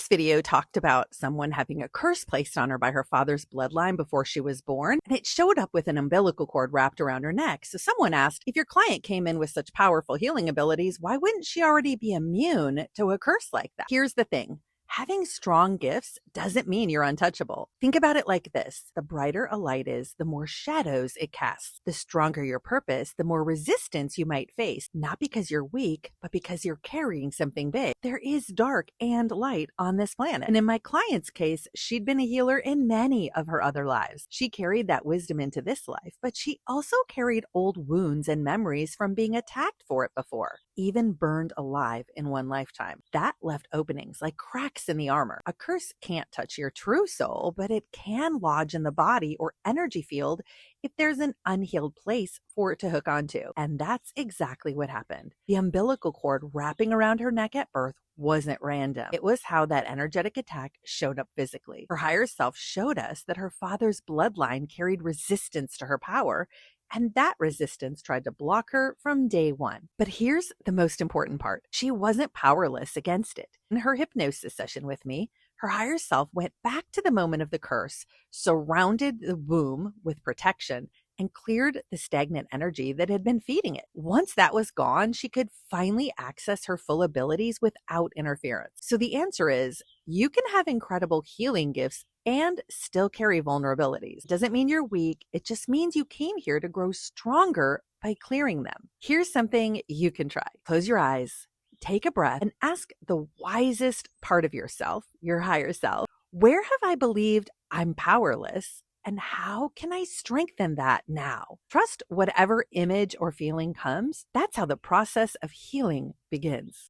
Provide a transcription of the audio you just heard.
This video talked about someone having a curse placed on her by her father's bloodline before she was born, and it showed up with an umbilical cord wrapped around her neck. So someone asked, if your client came in with such powerful healing abilities, why wouldn't she already be immune to a curse like that? Here's the thing. Having strong gifts doesn't mean you're untouchable. Think about it like this. The brighter a light is, the more shadows it casts. The stronger your purpose, the more resistance you might face, not because you're weak, but because you're carrying something big. There is dark and light on this planet. And in my client's case, she'd been a healer in many of her other lives. She carried that wisdom into this life, but she also carried old wounds and memories from being attacked for it before, even burned alive in one lifetime. That left openings like cracks in the armor. A curse can't touch your true soul, but it can lodge in the body or energy field if there's an unhealed place for it to hook onto. And that's exactly what happened. The umbilical cord wrapping around her neck at birth wasn't random. It was how that energetic attack showed up physically. Her higher self showed us that her father's bloodline carried resistance to her power, and that resistance tried to block her from day one. But here's the most important part. She wasn't powerless against it. In her hypnosis session with me, her higher self went back to the moment of the curse, surrounded the womb with protection, and cleared the stagnant energy that had been feeding it. Once that was gone, she could finally access her full abilities without interference. So the answer is, you can have incredible healing gifts and still carry vulnerabilities. Doesn't mean you're weak. It just means you came here to grow stronger by clearing them. Here's something you can try. Close your eyes, take a breath, and ask the wisest part of yourself, your higher self, where have I believed I'm powerless? And how can I strengthen that now? Trust whatever image or feeling comes. That's how the process of healing begins.